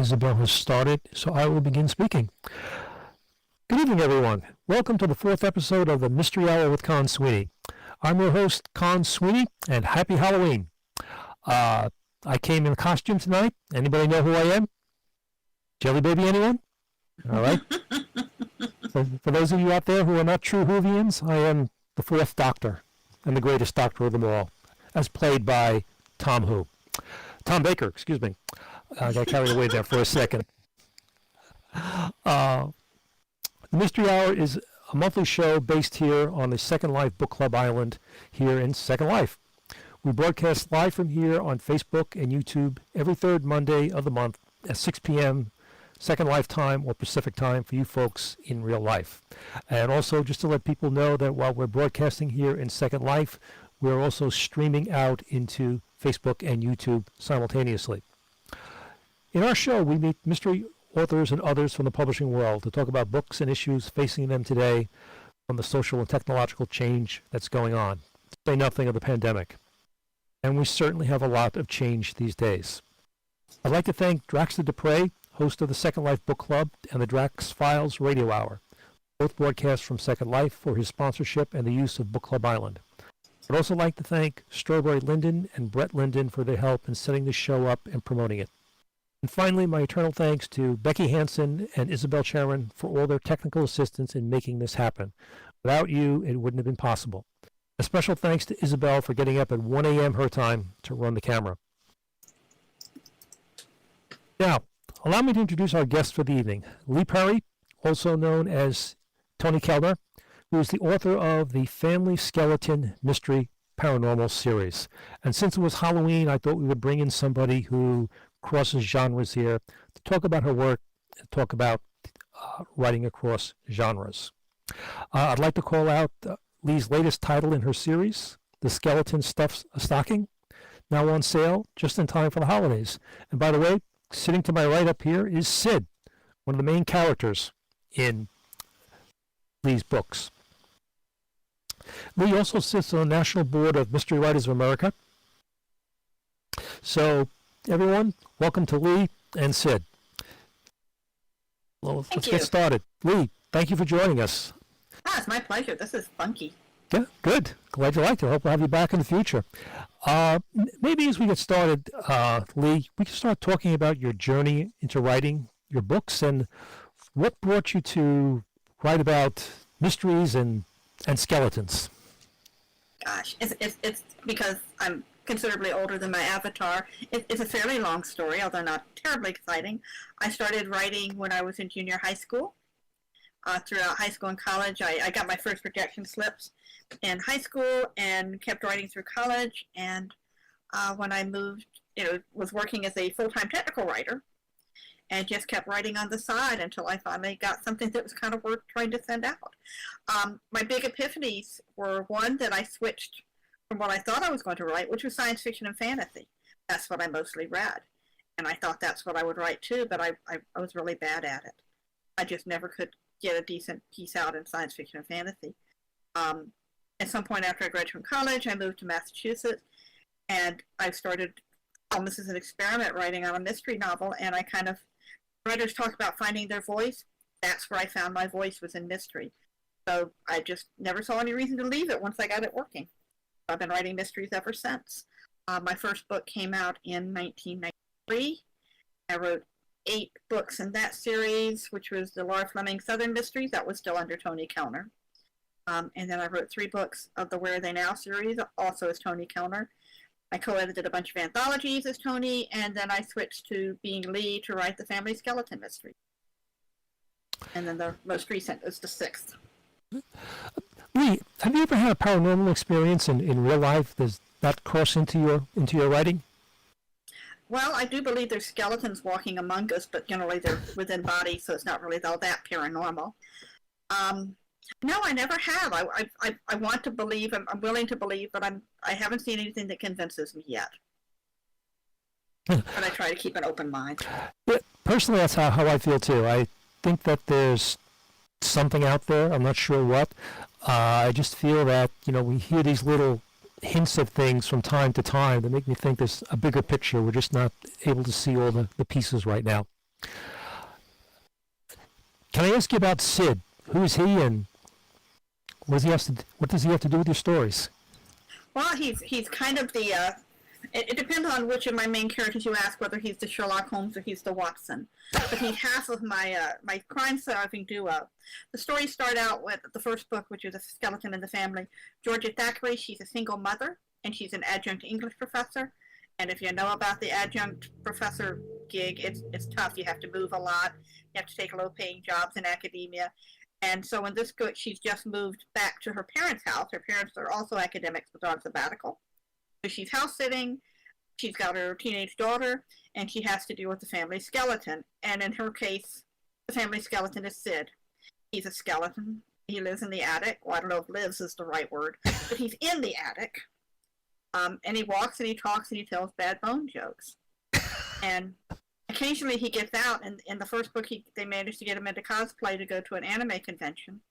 Isabel has started, so I will begin speaking. Good evening, everyone. Welcome to the fourth episode of the Mystery Hour with Con Sweeney. I'm your host, Con Sweeney, and happy Halloween. I came in costume tonight. Anybody know who I am? Jelly Baby, anyone? All right. For those of you out there who are not true Whovians, I am the fourth Doctor and the greatest Doctor of them all, as played by Tom Baker, excuse me. I got carried away there for a second. The Mystery Hour is a monthly show based here on the Second Life Book Club Island here in Second Life. We broadcast live from here on Facebook and YouTube every third Monday of the month at 6 p.m. Second Life time or Pacific time for you folks in real life. And also just to let people know that while we're broadcasting here in Second Life, we're also streaming out into Facebook and YouTube simultaneously. In our show, we meet mystery authors and others from the publishing world to talk about books and issues facing them today on the social and technological change that's going on, to say nothing of the pandemic. And we certainly have a lot of change these days. I'd like to thank Draxter Dupre, host of the Second Life Book Club and the Drax Files Radio Hour, both broadcasts from Second Life, for his sponsorship and the use of Book Club Island. I'd also like to thank Strawberry Linden and Brett Linden for their help in setting the show up and promoting it. And finally, my eternal thanks to Becky Hansen and Isabel Charon for all their technical assistance in making this happen. Without you, it wouldn't have been possible. A special thanks to Isabel for getting up at 1 a.m. her time to run the camera. Now, allow me to introduce our guest for the evening, Leigh Parry, also known as Toni Kellner, who is the author of the Family Skeleton Mystery Paranormal series. And since it was Halloween, I thought we would bring in somebody who crosses genres here to talk about her work and talk about writing across genres. I'd like to call out Leigh's latest title in her series, The Skeleton Stuffs a Stocking, now on sale just in time for the holidays. And by the way, sitting to my right up here is Sid, one of the main characters in Leigh's books. Leigh also sits on the National Board of Mystery Writers of America. So, everyone, welcome to Leigh and Sid. Well, let's get started. Leigh, thank you for joining us. It's my pleasure. This is funky. Yeah, good. Glad you liked it. Hope we'll have you back in the future. Maybe as we get started, Leigh, we can start talking about your journey into writing your books and what brought you to write about mysteries and skeletons. Gosh, it's because I'm considerably older than my avatar. It's a fairly long story, although not terribly exciting. I started writing when I was in junior high school. Throughout high school and college, I got my first projection slips in high school and kept writing through college. And when I moved, was working as a full-time technical writer and just kept writing on the side until I finally got something that was kind of worth trying to send out. My big epiphanies were one that I switched from what I thought I was going to write, which was science fiction and fantasy. That's what I mostly read. And I thought that's what I would write too, but I was really bad at it. I just never could get a decent piece out in science fiction and fantasy. At some point after I graduated from college, I moved to Massachusetts, and I started almost as an experiment writing on a mystery novel, and writers talk about finding their voice. That's where I found my voice, was in mystery. So I just never saw any reason to leave it once I got it working. I've been writing mysteries ever since. My first book came out in 1993. I wrote 8 books in that series, which was the Laura Fleming Southern Mysteries. That was still under Toni Kellner. And then I wrote 3 books of the Where Are They Now series, also as Toni Kellner. I co-edited a bunch of anthologies as Toni, and then I switched to being Leigh to write the Family Skeleton Mystery. And then the most recent is the 6th. Leigh, have you ever had a paranormal experience in real life? Does that cross into your writing? Well, I do believe there's skeletons walking among us, but generally they're within bodies, so it's not really all that paranormal. No, I never have. I want to believe, I'm willing to believe, but I haven't seen anything that convinces me yet. But I try to keep an open mind. Yeah, personally, that's how I feel too. I think that there's something out there. I'm not sure what. I just feel that, we hear these little hints of things from time to time that make me think there's a bigger picture. We're just not able to see all the pieces right now. Can I ask you about Sid? Who is he, and what does he have to do with your stories? Well, he's kind of the. It depends on which of my main characters you ask, whether he's the Sherlock Holmes or he's the Watson. But he's half of my crime-solving duo. The stories start out with the first book, which is A Skeleton in the Family. Georgia Thackeray, she's a single mother, and she's an adjunct English professor. And if you know about the adjunct professor gig, it's tough. You have to move a lot. You have to take low-paying jobs in academia. And so in this book, she's just moved back to her parents' house. Her parents are also academics but on sabbatical. So she's house sitting. She's got her teenage daughter, and she has to deal with the family skeleton. And in her case, the family skeleton is Sid. He's a skeleton. He lives in the attic. Well, I don't know if lives is the right word, but he's in the attic. And he walks and he talks and he tells bad bone jokes. And occasionally he gets out. And in the first book, they managed to get him into cosplay to go to an anime convention.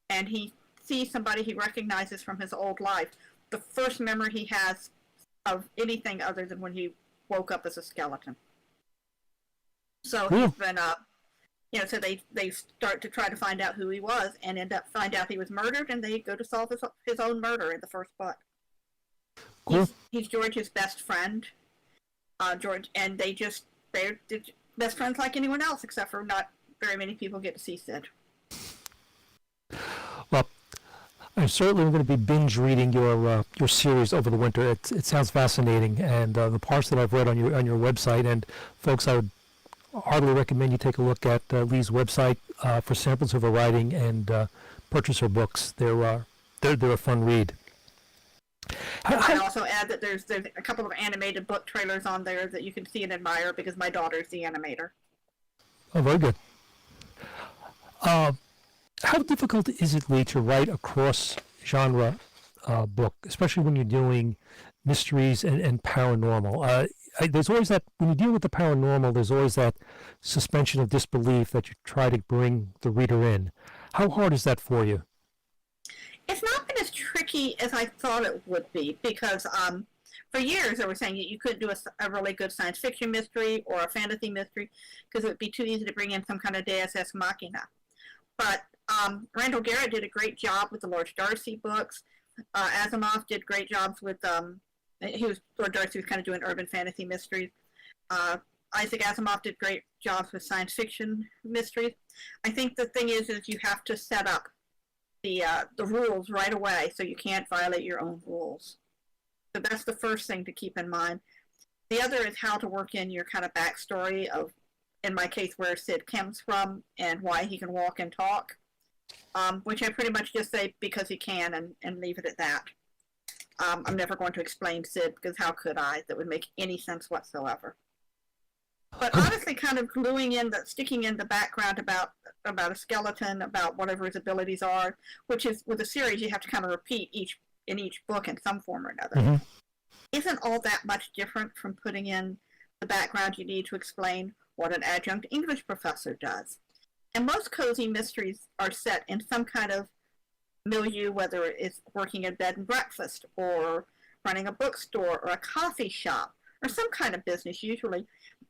And he sees somebody he recognizes from his old life. The first memory he has of anything other than when he woke up as a skeleton. So he's been so they start to try to find out who he was and find out he was murdered, and they go to solve his own murder in the first book. Cool. He's George's best friend, George, and they're best friends like anyone else, except for not very many people get to see Sid. Well, I'm certainly going to be binge reading your series over the winter. It sounds fascinating, and the parts that I've read on your website. And folks, I would heartily recommend you take a look at Leigh's website for samples of her writing and purchase her books. They're a fun read. I also add that there's a couple of animated book trailers on there that you can see and admire because my daughter's the animator. Oh, very good. How difficult is it, Leigh, to write a cross-genre book, especially when you're doing mysteries and paranormal? There's always that, when you deal with the paranormal, there's always that suspension of disbelief that you try to bring the reader in. How hard is that for you? It's not been as tricky as I thought it would be because for years they were saying you couldn't do a really good science fiction mystery or a fantasy mystery because it would be too easy to bring in some kind of Deus Ex Machina. But Randall Garrett did a great job with the Lord Darcy books. Asimov did great jobs with Lord Darcy was kind of doing urban fantasy mysteries. Isaac Asimov did great jobs with science fiction mysteries. I think the thing is you have to set up the rules right away so you can't violate your own rules. So that's the first thing to keep in mind. The other is how to work in your kind of backstory of, in my case, where Sid comes from and why he can walk and talk, which I pretty much just say because he can and leave it at that. I'm never going to explain Sid because how could I? That would make any sense whatsoever. But honestly, kind of sticking in the background about a skeleton, about whatever his abilities are, which is, with a series, you have to kind of repeat in each book in some form or another, isn't all that much different from putting in the background you need to explain what an adjunct English professor does. And most cozy mysteries are set in some kind of milieu, whether it's working at bed and breakfast or running a bookstore or a coffee shop or some kind of business usually.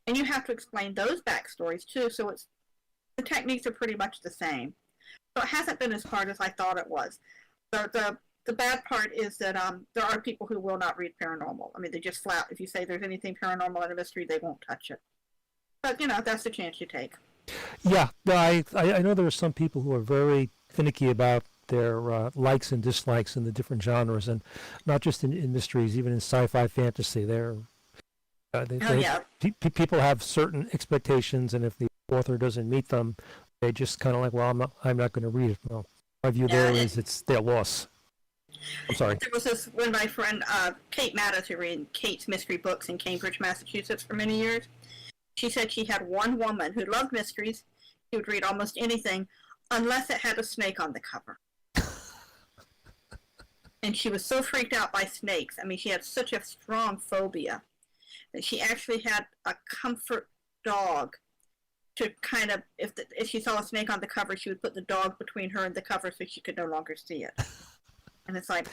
And you have to explain those backstories too, so the techniques are pretty much the same. So it hasn't been as hard as I thought it was. The bad part is that there are people who will not read paranormal. I mean, they just flat, if you say there's anything paranormal in a mystery, they won't touch it. But, that's the chance you take. Yeah, I know there are some people who are very finicky about their likes and dislikes in the different genres, and not just in mysteries, even in sci-fi fantasy. People have certain expectations, and if the author doesn't meet them, they just kind of like, well, I'm not going to read it. Well, my view there is it's their loss. I'm sorry. There was this when my friend Kate Mattis, who ran Kate's Mystery Books in Cambridge, Massachusetts for many years, she said she had one woman who loved mysteries. She would read almost anything unless it had a snake on the cover. And she was so freaked out by snakes. I mean, she had such a strong phobia that she actually had a comfort dog to kind of, if she saw a snake on the cover, she would put the dog between her and the cover so she could no longer see it. And it's like,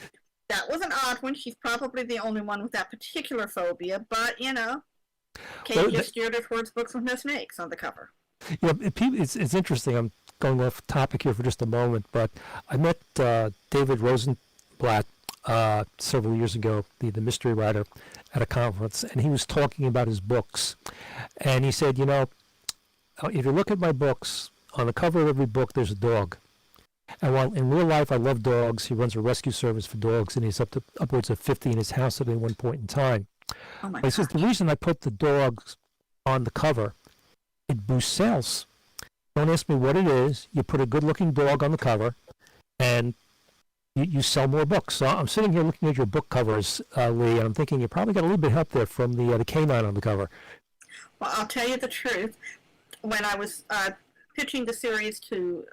that was an odd one. She's probably the only one with that particular phobia, but, Kate just steered her towards books with no snakes on the cover. You know, it's interesting. I'm going off topic here for just a moment, but I met David Rosenblatt several years ago, the mystery writer, at a conference, and he was talking about his books. And he said, you know, if you look at my books, on the cover of every book there's a dog. And while in real life I love dogs, he runs a rescue service for dogs, and he's upwards of 50 in his house at any one point in time. Oh my He says the reason I put the dogs on the cover, it boosts sales. Don't ask me what it is. You put a good-looking dog on the cover, and you sell more books. So I'm sitting here looking at your book covers, Leigh, and I'm thinking you probably got a little bit of help there from the canine on the cover. Well, I'll tell you the truth. When I was pitching the series to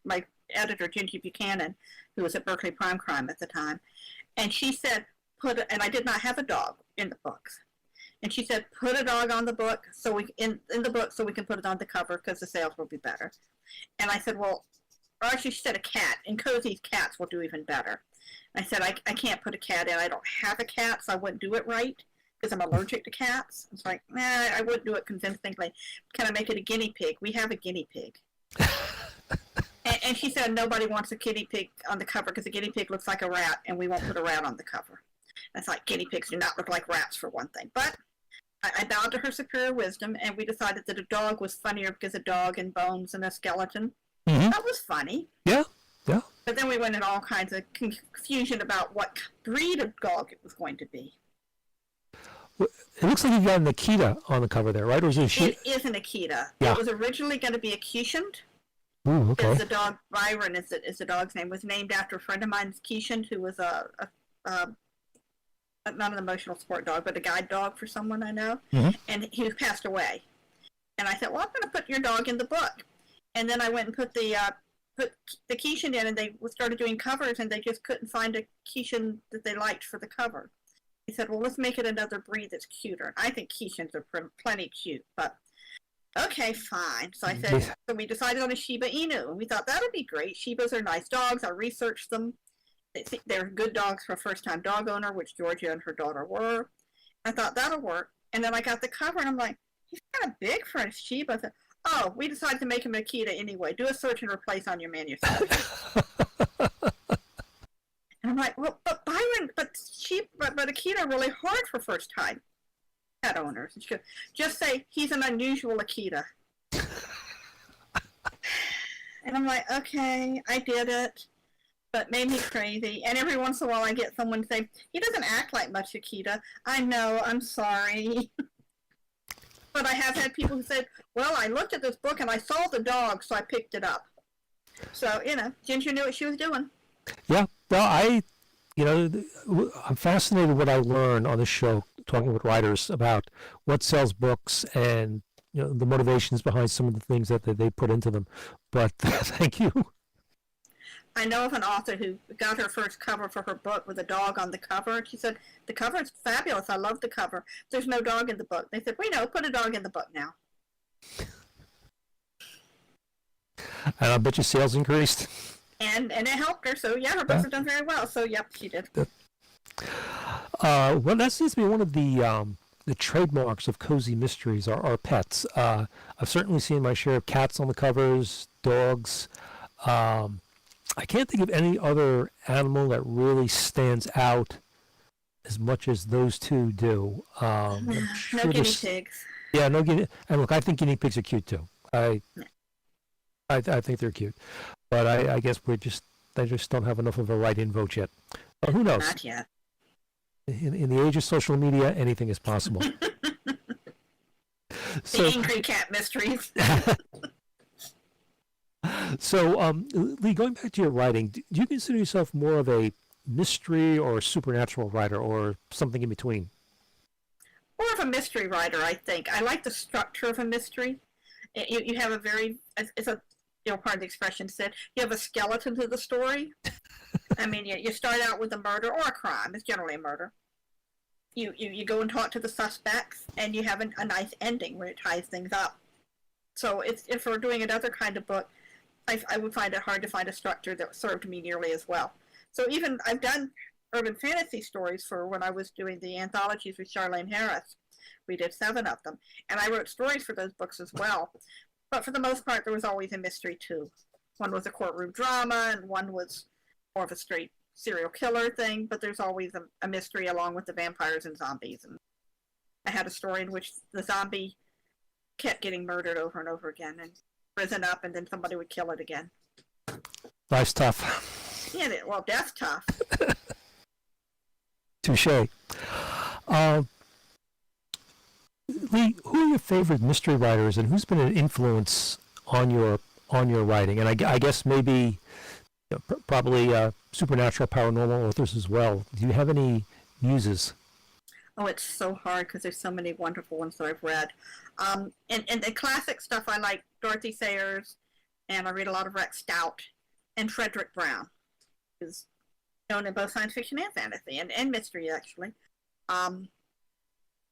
my editor, Gingy Buchanan, who was at Berkeley Prime Crime at the time, and she said, and I did not have a dog in the books. And she said, put a dog on the book in the book so we can put it on the cover because the sales will be better. And I said, well, or actually she said a cat, and Cozy's cats will do even better. And I said, I can't put a cat in. I don't have a cat, so I wouldn't do it right because I'm allergic to cats. It's like, I wouldn't do it convincingly. Can I make it a guinea pig? We have a guinea pig. and she said, nobody wants a guinea pig on the cover because a guinea pig looks like a rat, and we won't put a rat on the cover. That's like guinea pigs do not look like rats for one thing. But I bowed to her superior wisdom, and we decided that a dog was funnier because a dog and bones and a skeleton. Mm-hmm. That was funny. Yeah, yeah. But then we went in all kinds of confusion about what breed of dog it was going to be. Well, it looks like you've got an Akita on the cover there, right? Or is it It is an Akita. Yeah. It was originally going to be a Keeshond. Ooh, okay. The dog, Byron is the dog's name, was named after a friend of mine's, Keeshond, who was not an emotional support dog, but a guide dog for someone I know. Mm-hmm. And he passed away. And I said, well, I'm going to put your dog in the book. And then I went and put the Keeshond in, and they started doing covers, and they just couldn't find a Keeshond that they liked for the cover. He said, well, let's make it another breed that's cuter. And I think Keeshonds are plenty cute, but okay, fine. So I said, so we decided on a Shiba Inu, and we thought that would be great. Shibas are nice dogs. I researched them. They're good dogs for a first-time dog owner, which Georgia and her daughter were. I thought that'll work. And then I got the cover, and I'm like, he's kind of big for a Shiba. I said, oh, we decided to make him Akita anyway. Do a search and replace on your manuscript. And I'm like, well, but Byron, but Akita are really hard for first-time pet owners. And she goes, just say he's an unusual Akita. And I'm like, okay, I did it. But made me crazy. And every once in a while I get someone say, he doesn't act like much Akita. I know, I'm sorry. But I have had people who said, well, I looked at this book and I saw the dog, so I picked it up. So, Ginger knew what she was doing. Yeah. Well, I'm fascinated what I learn on this show, talking with writers about what sells books and, the motivations behind some of the things that they put into them. But thank you. I know of an author who got her first cover for her book with a dog on the cover. She said, the cover is fabulous. I love the cover. There's no dog in the book. They said, we know, put a dog in the book now. And I bet your sales increased. And it helped her. So, yeah, her books have done very well. So, yep, she did. Well, that seems to be one of the trademarks of Cozy Mysteries are pets. I've certainly seen my share of cats on the covers, dogs. I can't think of any other animal that really stands out as much as those two do. No guinea pigs. Yeah, no guinea. And look, I think guinea pigs are cute too. I think they're cute, but I guess they just don't have enough of a write-in vote yet. Who knows? Not yet. In the age of social media, anything is possible. The angry cat mysteries. So, Leigh, going back to your writing, do you consider yourself more of a mystery or supernatural writer, or something in between? More of a mystery writer, I think. I like the structure of a mystery. You have a very, it's a, pardon the expression said, you have a skeleton to the story. I mean, you start out with a murder or a crime. It's generally a murder. You go and talk to the suspects, and you have a nice ending where it ties things up. So if we're doing another kind of book, I would find it hard to find a structure that served me nearly as well. So even I've done urban fantasy stories for when I was doing the anthologies with Charlene Harris. We did 7 of them. And I wrote stories for those books as well. But for the most part, there was always a mystery, too. One was a courtroom drama, and one was more of a straight serial killer thing, but there's always a mystery along with the vampires and zombies. And I had a story in which the zombie kept getting murdered over and over again and risen up, and then somebody would kill it again. Life's tough. Yeah, well, death's tough. Touche. Leigh, who are your favorite mystery writers, and who's been an influence on your writing? And I guess maybe probably supernatural, paranormal authors as well. Do you have any muses? Oh, it's so hard because there's so many wonderful ones that I've read. And the classic stuff, I like Dorothy Sayers, and I read a lot of Rex Stout and Frederick Brown, who's known in both science fiction and fantasy, and mystery, actually.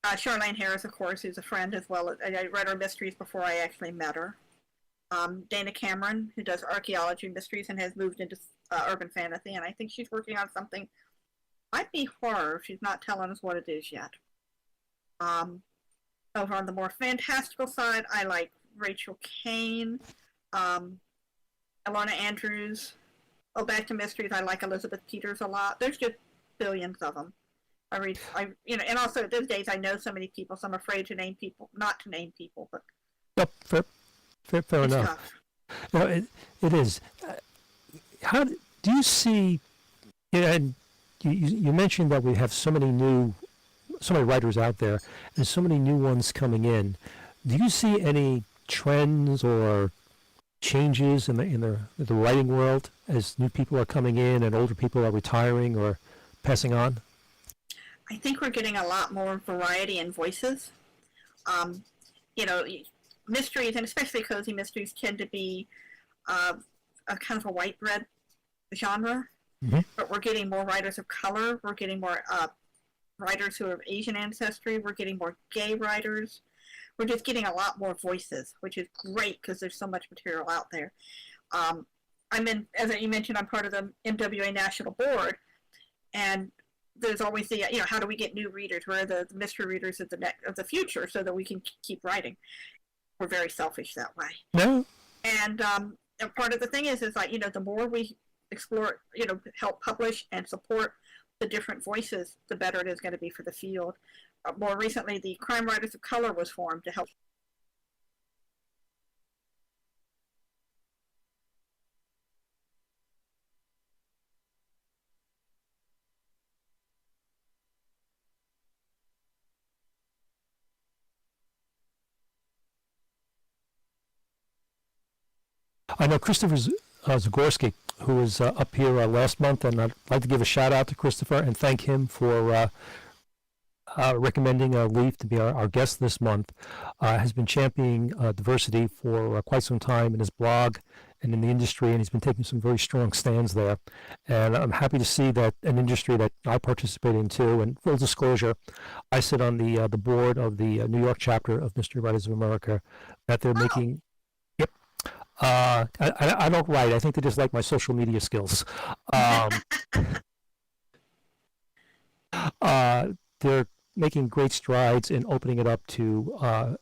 Charlaine Harris, of course, who's a friend as well. I read her mysteries before I actually met her. Dana Cameron, who does archaeology mysteries and has moved into urban fantasy, and I think she's working on something, might be horror, she's not telling us what it is yet. Over on the more fantastical side, I like Rachel Kane, Alana Andrews. Oh, back to mysteries, I like Elizabeth Peters a lot. There's just billions of them. And also these days I know so many people, so I'm afraid to name people, not to name people, but. Yep, fair enough. Tough. No, it is. How do you see? And you mentioned that we have so many writers out there, and so many new ones coming in. Do you see any trends or changes in the writing world as new people are coming in and older people are retiring or passing on? I think we're getting a lot more variety in voices. Mysteries, and especially cozy mysteries, tend to be a kind of a white bread genre. Mm-hmm. But we're getting more writers of color. We're getting more writers who have Asian ancestry. We're getting more gay writers. We're just getting a lot more voices, which is great because there's so much material out there. As you mentioned, I'm part of the MWA National Board, and there's always the, how do we get new readers? Where are the mystery readers of the future so that we can keep writing? We're very selfish that way. No. And part of the thing is like, the more we explore, help publish and support the different voices, the better it is going to be for the field. More recently, the Crime Writers of Color was formed to help. I know Christopher Zagorski, who was up here last month, and I'd like to give a shout out to Christopher and thank him for recommending Leigh to be our guest this month. Has been championing diversity for quite some time in his blog and in the industry, and he's been taking some very strong stands there. And I'm happy to see that an industry that I participate in too. And full disclosure, I sit on the board of the New York chapter of Mystery Writers of America, that they're making. Yep. I don't write. I think they just like my social media skills. They're making great strides in opening it up to a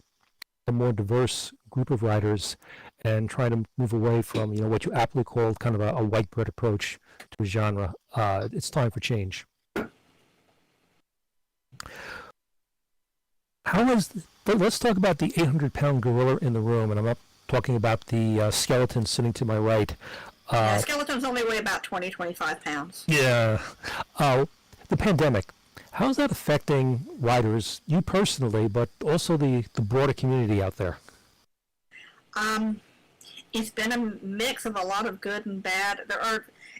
more diverse group of writers and trying to move away from what you aptly called kind of a white bread approach to a genre. It's time for change. Let's talk about the 800-pound gorilla in the room, and I'm not talking about the skeleton sitting to my right. Skeletons only weigh about 25 pounds. Yeah. The pandemic. How is that affecting writers, you personally, but also the broader community out there? It's been a mix of a lot of good and bad.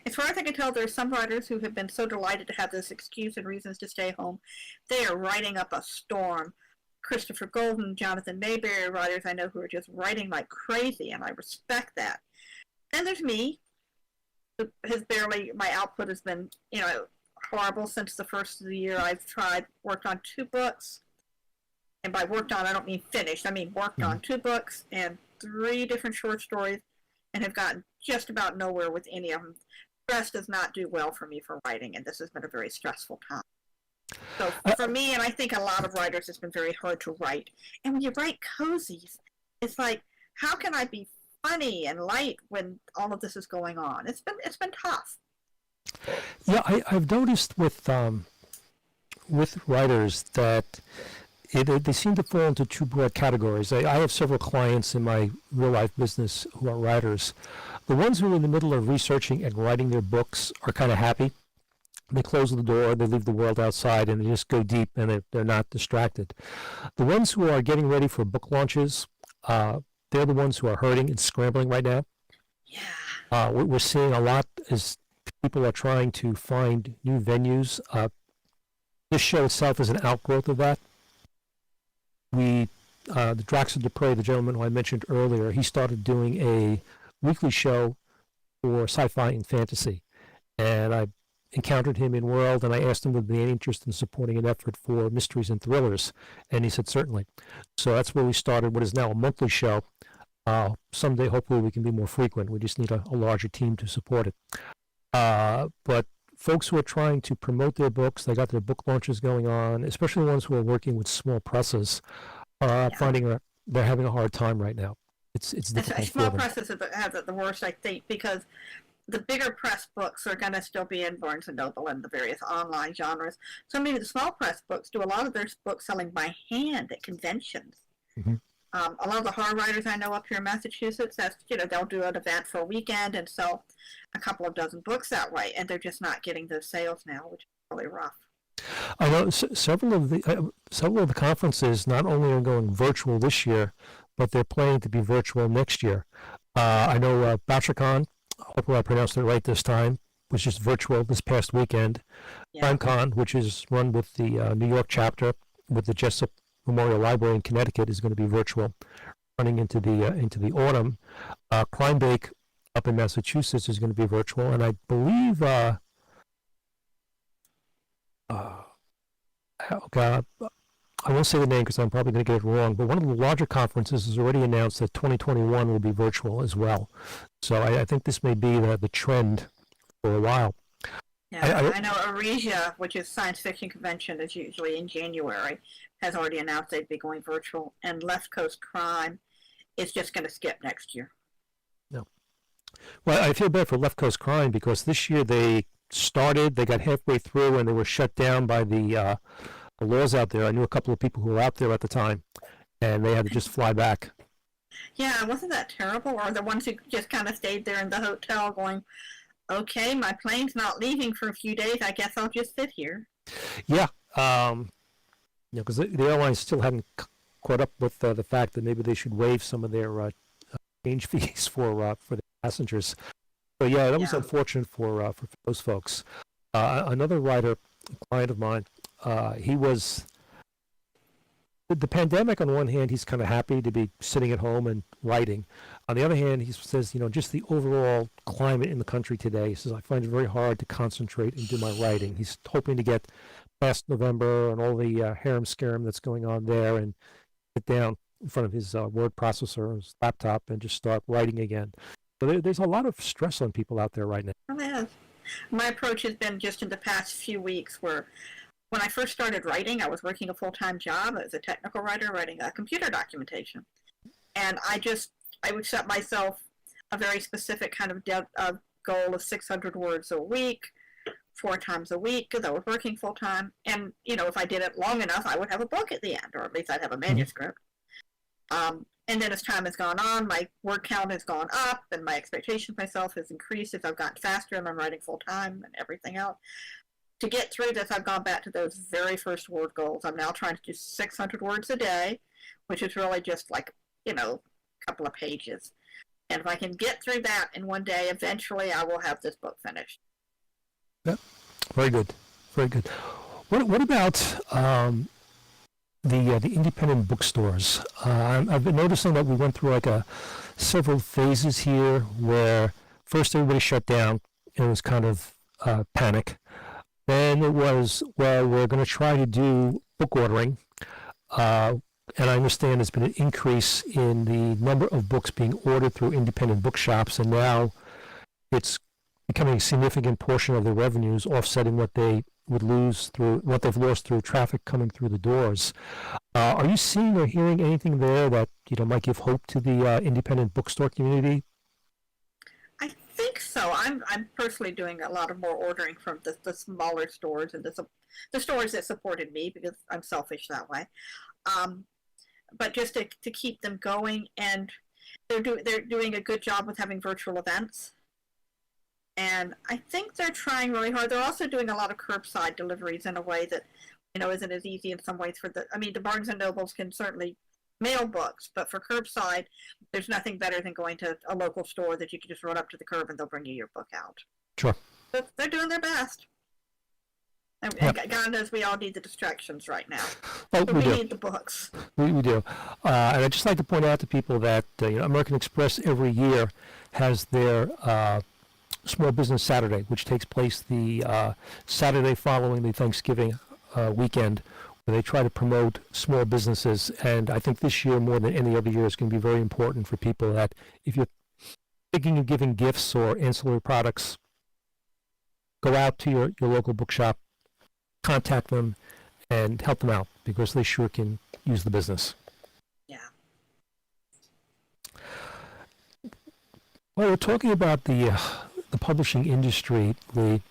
As far as I can tell, there's some writers who have been so delighted to have this excuse and reasons to stay home. They are writing up a storm. Christopher Golden, Jonathan Mayberry, writers I know who are just writing like crazy, and I respect that. And there's me, who my output has been, horrible since the first of the year. I've worked on 2 books, and by worked on, I don't mean finished. I mean worked on 2 books and 3 different short stories, and have gotten just about nowhere with any of them. Stress does not do well for me for writing, and this has been a very stressful time. So I, for me, and I think a lot of writers, it's been very hard to write. And when you write cozies, it's like, how can I be funny and light when all of this is going on? It's been tough. yeah, I've noticed with writers that they seem to fall into two broad categories. I have several clients in my real life business who are writers. The ones who are in the middle of researching and writing their books are kind of happy. They close the door, they leave the world outside, and they just go deep, and they're not distracted. The ones who are getting ready for book launches, they're the ones who are hurting and scrambling right now. Yeah. We're seeing a lot as people are trying to find new venues. This show itself is an outgrowth of that. The Draxler Dupre, the gentleman who I mentioned earlier, he started doing a weekly show for sci-fi and fantasy, and I encountered him in World, and I asked him would be any interest in supporting an effort for mysteries and thrillers, and he said certainly. So that's where we started what is now a monthly show. Someday, hopefully, we can be more frequent. We just need a larger team to support it. But folks who are trying to promote their books, they got their book launches going on, especially the ones who are working with small presses, finding they're having a hard time right now. It's difficult Small for them. presses have it the worst, I think, because the bigger press books are going to still be in Barnes and Noble and the various online genres. So maybe the small press books do a lot of their book selling by hand at conventions. Mm-hmm. A lot of the horror writers I know up here in Massachusetts, they'll do an event for a weekend and sell a couple of dozen books that way, and they're just not getting those sales now, which is really rough. I know several of the conferences not only are going virtual this year, but they're planning to be virtual next year. I know BoucherCon, hopefully I pronounced it right this time, was just virtual this past weekend. Yeah. CrimeCon, which is run with the New York chapter with the Jessup Memorial Library in Connecticut, is going to be virtual, running into the autumn. Crime Bake up in Massachusetts is going to be virtual, and I believe oh God, I won't say the name because I'm probably going to get it wrong, but one of the larger conferences has already announced that 2021 will be virtual as well. So I think this may be the trend for a while. Yeah, I know Aresia, which is science fiction convention, is usually in January, has already announced they'd be going virtual, and Left Coast Crime is just going to skip next year. No. Well, I feel bad for Left Coast Crime because this year they got halfway through, and they were shut down by the laws out there. I knew a couple of people who were out there at the time, and they had to just fly back. Yeah, wasn't that terrible? Or the ones who just kind of stayed there in the hotel going, okay, my plane's not leaving for a few days. I guess I'll just sit here. Yeah, because the airlines still hadn't caught up with the fact that maybe they should waive some of their change fees for the passengers. So yeah, that was unfortunate for those folks. Another writer, a client of mine, he was. The pandemic, on one hand, he's kind of happy to be sitting at home and writing. On the other hand, he says, just the overall climate in the country today. He says, I find it very hard to concentrate and do my writing. He's hoping to get past November and all the harem scarum that's going on there and sit down in front of his word processor, his laptop, and just start writing again. So there's a lot of stress on people out there right now. Well, it is. My approach has been just in the past few weeks where when I first started writing, I was working a full-time job as a technical writer writing computer documentation. And I would set myself a very specific kind of goal of 600 words a week, 4 times a week, because I was working full-time. And, if I did it long enough, I would have a book at the end, or at least I'd have a manuscript. And then as time has gone on, my word count has gone up, and my expectation of myself has increased as I've gotten faster and I'm writing full-time and everything else. To get through this, I've gone back to those very first word goals. I'm now trying to do 600 words a day, which is really just like, a couple of pages. And if I can get through that in one day, eventually I will have this book finished. Yeah, very good, very good. What about the independent bookstores? I've been noticing that we went through several phases here where first everybody shut down. It was kind of panic. Then it was, well, we're going to try to do book ordering. And I understand there's been an increase in the number of books being ordered through independent bookshops, and now it's becoming a significant portion of their revenues, offsetting what they would lose through what they've lost through traffic coming through the doors. Are you seeing or hearing anything there that might give hope to the independent bookstore community? I think so. I'm personally doing a lot of more ordering from the smaller stores and the stores that supported me because I'm selfish that way. But just to keep them going, and they're doing a good job with having virtual events. And I think they're trying really hard. They're also doing a lot of curbside deliveries in a way that isn't as easy in some ways the Barnes and Nobles can certainly mail books, but for curbside, there's nothing better than going to a local store that you can just run up to the curb and they'll bring you your book out. Sure. But they're doing their best. And God knows we all need the distractions right now. Oh, we need the books. We do. And I'd just like to point out to people that American Express every year has their Small Business Saturday, which takes place the Saturday following the Thanksgiving weekend, where they try to promote small businesses. And I think this year, more than any other year, is going to be very important for people that if you're thinking of giving gifts or ancillary products, go out to your local bookshop, contact them, and help them out because they sure can use the business. Yeah. Well, we're talking about the publishing industry, Leigh.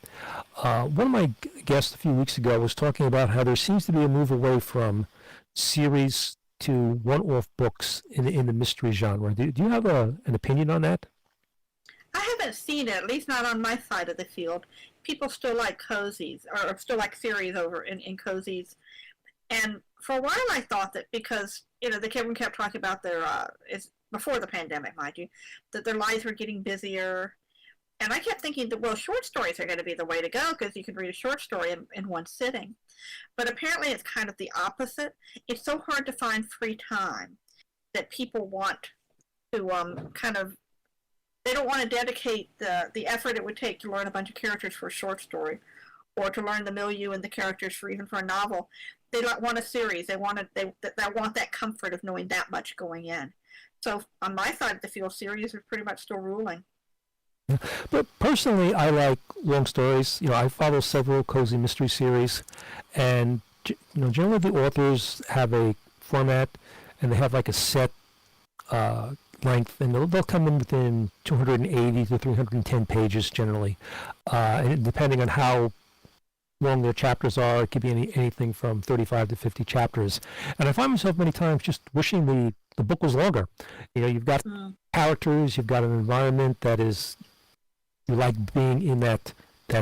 One of my guests a few weeks ago was talking about how there seems to be a move away from series to one-off books in the mystery genre. Do you have an opinion on that? I haven't seen it, at least not on my side of the field. People still like cozies, or still like series over in cozies. And for a while I thought that because, Kevin kept talking about their, before the pandemic, mind you, that their lives were getting busier. And I kept thinking that, well, short stories are going to be the way to go because you can read a short story in one sitting. But apparently it's kind of the opposite. It's so hard to find free time that people want to they don't want to dedicate the effort it would take to learn a bunch of characters for a short story or to learn the milieu and the characters for even for a novel. They don't want a series. They want that comfort of knowing that much going in. So on my side of the field, series are pretty much still ruling. But personally, I like long stories. I follow several cozy mystery series, and generally the authors have a format, and they have like a set length, and they'll come in within 280 to 310 pages generally, and depending on how long their chapters are, it could be anything from 35 to 50 chapters. And I find myself many times just wishing the book was longer. You've got characters, you've got an environment that is. You like being in that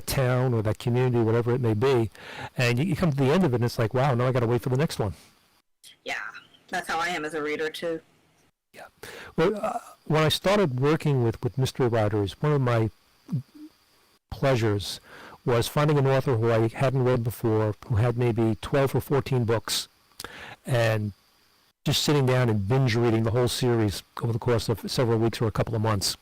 town or that community, whatever it may be, and you come to the end of it and it's like, wow, now I got to wait for the next one. Yeah, that's how I am as a reader too. Yeah. Well, when I started working with mystery writers, one of my pleasures was finding an author who I hadn't read before, who had maybe 12 or 14 books, and just sitting down and binge reading the whole series over the course of several weeks or a couple of months.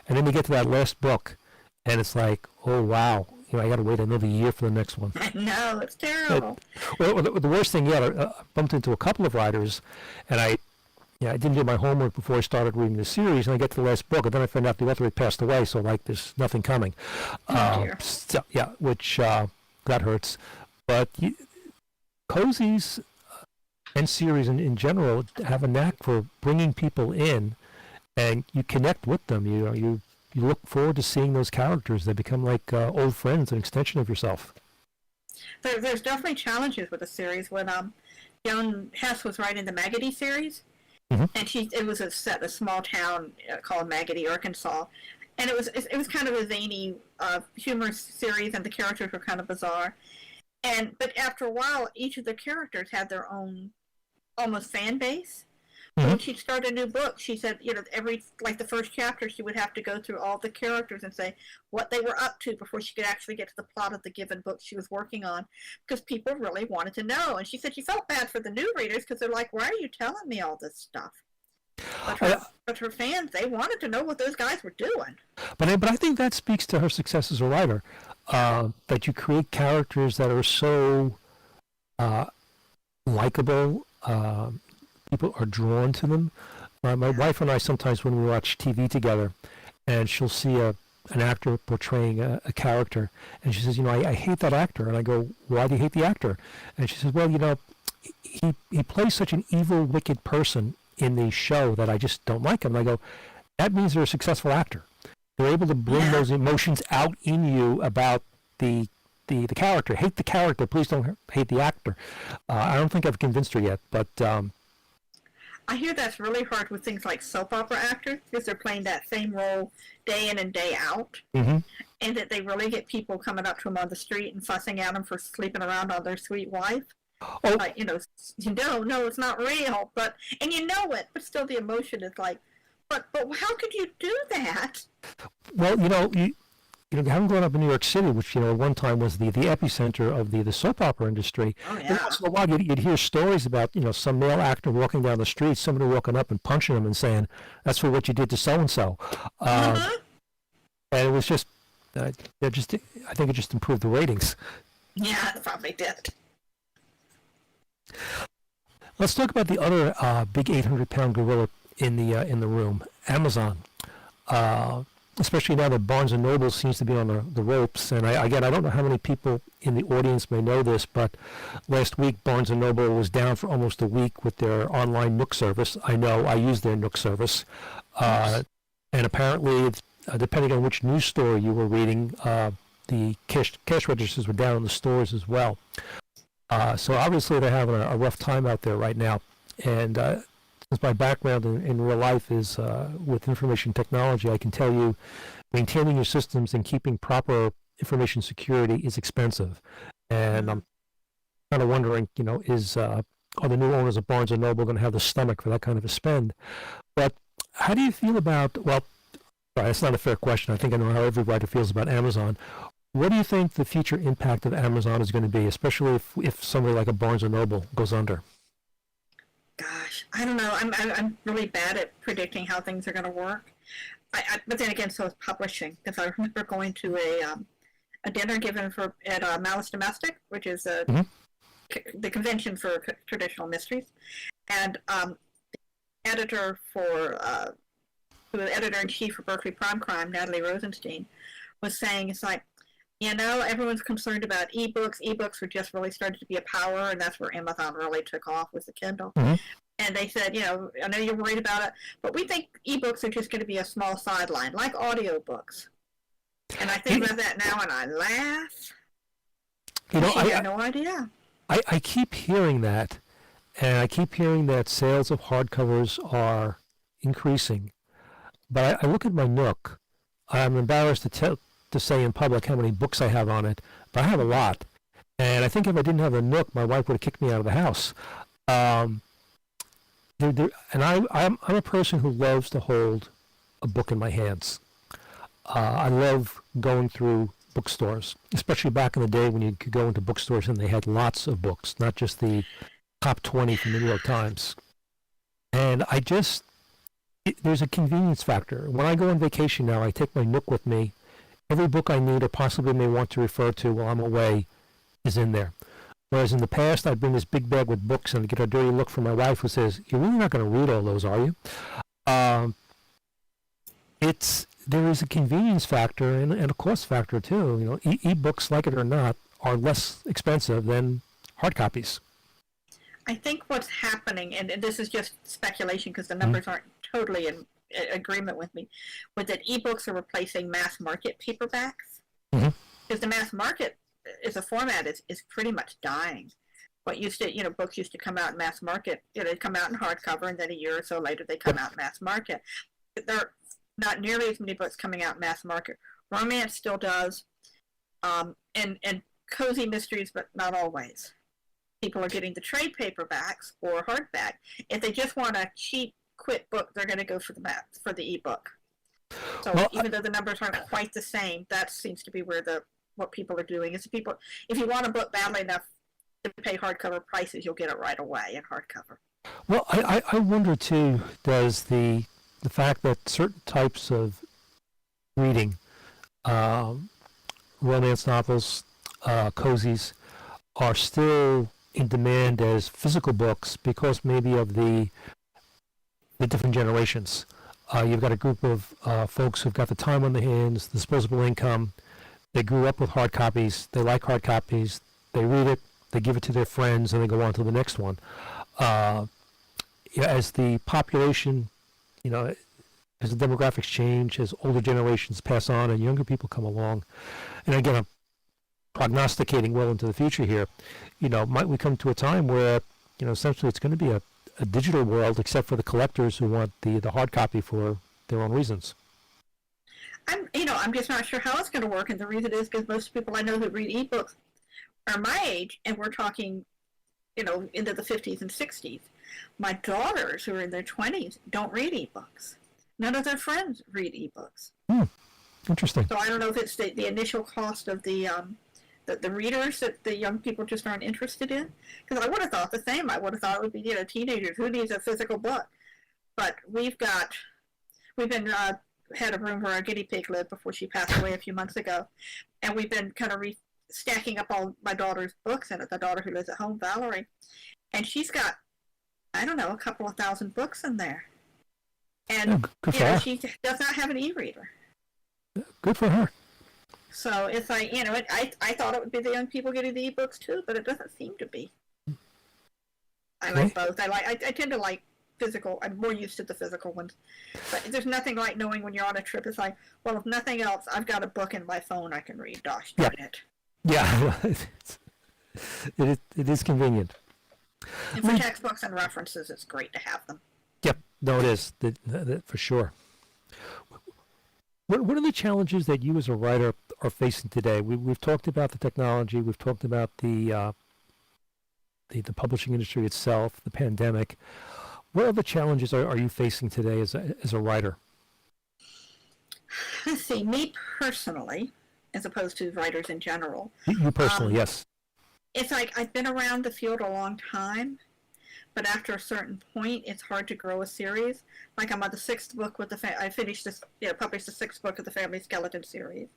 And then you get to that last book, and it's like, oh, wow, I got to wait another year for the next one. I know, it's terrible. The worst thing yet, I bumped into a couple of writers, and I didn't do my homework before I started reading the series, and I get to the last book, and then I found out the author had passed away, so there's nothing coming. So, which that hurts. But cozies and series in general have a knack for bringing people in, and you connect with them. You look forward to seeing those characters. They become like old friends, an extension of yourself. There's definitely challenges with the series. When Joan Hess was writing the Magady series, and it was a small town called Magady, Arkansas, and it was kind of a zany, humorous series, and the characters were kind of bizarre. But after a while, each of the characters had their own almost fan base. When she'd start a new book, she said, the first chapter, she would have to go through all the characters and say what they were up to before she could actually get to the plot of the given book she was working on, because people really wanted to know. And she said she felt bad for the new readers because they're like, why are you telling me all this stuff? But her fans, they wanted to know what those guys were doing. But I think that speaks to her success as a writer, that you create characters that are so likable. People are drawn to them. My wife and I sometimes, when we watch TV together, and she'll see a an actor portraying a character, and she says, I hate that actor. And I go, why do you hate the actor? And she says, well, he plays such an evil, wicked person in the show that I just don't like him. And I go, that means they're a successful actor. They're able to bring those emotions out in you about the character. Hate the character. Please don't hate the actor. I don't think I've convinced her yet, but I hear that's really hard with things like soap opera actors because they're playing that same role day in and day out, and that they really get people coming up to them on the street and fussing at them for sleeping around on their sweet wife. Oh. No, it's not real, and you know it, but still the emotion is like, but how could you do that? Well, having grown up in New York City, which at one time was the epicenter of the soap opera industry. Oh yeah. Once in a while, you'd hear stories about some male actor walking down the street, somebody walking up and punching him and saying, "That's for what you did to so and so." And it was just, I think it just improved the ratings. Yeah, it probably did. Let's talk about the other big 800-pound gorilla in the room, Amazon. Especially now that Barnes & Noble seems to be on the ropes. And I don't know how many people in the audience may know this, but last week Barnes & Noble was down for almost a week with their online Nook service. I know, I use their Nook service. And apparently, depending on which news story you were reading, the cash registers were down in the stores as well. So obviously they're having a rough time out there right now. And since my background in real life is with information technology, I can tell you maintaining your systems and keeping proper information security is expensive. And I'm kind of wondering, are the new owners of Barnes & Noble going to have the stomach for that kind of a spend? But how do you feel about, that's not a fair question. I think I know how every writer feels about Amazon. What do you think the future impact of Amazon is going to be, especially if somebody like a Barnes & Noble goes under? Gosh, I don't know. I'm really bad at predicting how things are going to work. But then again, so is publishing. Because I remember going to a dinner given at Malice Domestic, which is the convention for traditional mysteries, and the editor the editor-in-chief for Berkeley Prime Crime, Natalie Rosenstein, was saying, it's like, everyone's concerned about ebooks. Ebooks were just really started to be a power, and that's where Amazon really took off with the Kindle. And they said, I know you're worried about it, but we think ebooks are just going to be a small sideline, like audiobooks. And I think about that now, and I laugh. I have no idea. I keep hearing that, and I keep hearing that sales of hardcovers are increasing. But I look at my Nook. I'm embarrassed to say in public how many books I have on it, but I have a lot. And I think if I didn't have a Nook, my wife would have kicked me out of the house. And I'm a person who loves to hold a book in my hands. I love going through bookstores, especially back in the day when you could go into bookstores and they had lots of books, not just the top 20 from the New York Times. And there's a convenience factor. When I go on vacation now, I take my Nook with me. Every book I need or possibly may want to refer to while I'm away is in there. Whereas in the past, I'd bring this big bag with books and I'd get a dirty look from my wife who says, "You're really not going to read all those, are you?" There is a convenience factor and a cost factor too. E-books, like it or not, are less expensive than hard copies. I think what's happening, and this is just speculation because the numbers aren't totally in agreement with me, was that ebooks are replacing mass market paperbacks. Because the mass market as a format is pretty much dying. What used to, books used to come out in mass market, they'd come out in hardcover, and then a year or so later they come out in mass market. There are not nearly as many books coming out in mass market. Romance still does, and cozy mysteries, but not always. People are getting the trade paperbacks or hardback. If they just want a cheap, quick book, they're going to go for the ebook. So even though the numbers aren't quite the same, that seems to be where what people are doing. Is people, if you want a book badly enough to pay hardcover prices, you'll get it right away in hardcover. Well, I wonder too, does the fact that certain types of reading, romance novels, cozies, are still in demand as physical books because maybe of the different generations. You've got a group of folks who've got the time on their hands, disposable income. They grew up with hard copies. They like hard copies. They read it. They give it to their friends, and they go on to the next one. As the population, as the demographics change, as older generations pass on and younger people come along, and again, I'm prognosticating well into the future here, might we come to a time where, essentially it's going to be a digital world, except for the collectors who want the hard copy for their own reasons. I'm just not sure how it's going to work, and the reason is because most people I know who read ebooks are my age, and we're talking, into the 50s and 60s. My daughters, who are in their 20s, don't read ebooks. None of their friends read ebooks. Interesting. So I don't know if it's the initial cost of the readers that the young people just aren't interested in. Because I would have thought the same. I would have thought it would be, teenagers. Who needs a physical book? But we've been had a room where our guinea pig lived before she passed away a few months ago. And we've been kind of stacking up all my daughter's books in it, the daughter who lives at home, Valerie. And she's got, I don't know, a couple of thousand books in there. And, she does not have an e-reader. Good for her. So it's like, I thought it would be the young people getting the ebooks too, but it doesn't seem to be. I like both. I tend to like physical. I'm more used to the physical ones. But there's nothing like knowing when you're on a trip. It's like, well, if nothing else, I've got a book in my phone I can read. Gosh darn it. Yeah, it is convenient. And for textbooks and references, it's great to have them. Yep, no, it is for sure. What are the challenges that you as a writer are facing today? We've talked about the technology. We've talked about the publishing industry itself, the pandemic. What other challenges are you facing today as a writer? Let's see, me personally, as opposed to writers in general. You personally, yes. It's like I've been around the field a long time, but after a certain point, it's hard to grow a series. Like I'm on the sixth book with I finished this, published the sixth book of the Family Skeleton series.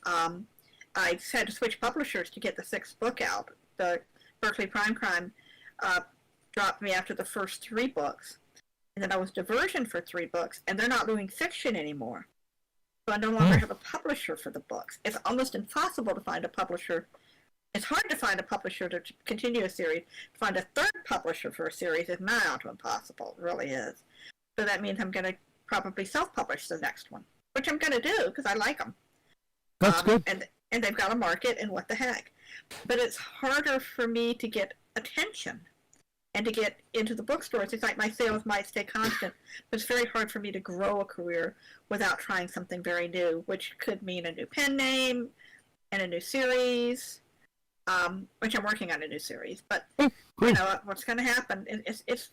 I had to switch publishers to get the sixth book out. The Berkeley Prime Crime dropped me after the first 3 books, and then I was Diversion for 3 books, and they're not doing fiction anymore. So I no longer have a publisher for the books. It's almost impossible to find a publisher. It's hard to find a publisher to continue a series. To find a third publisher for a series is nigh on to impossible. It really is. So that means I'm going to probably self-publish the next one, which I'm going to do because I like them. That's good. And they've got a market, and what the heck. But it's harder for me to get attention and to get into the bookstores. It's like my sales might stay constant, but it's very hard for me to grow a career without trying something very new, which could mean a new pen name and a new series, which I'm working on a new series. But what's going to happen? It's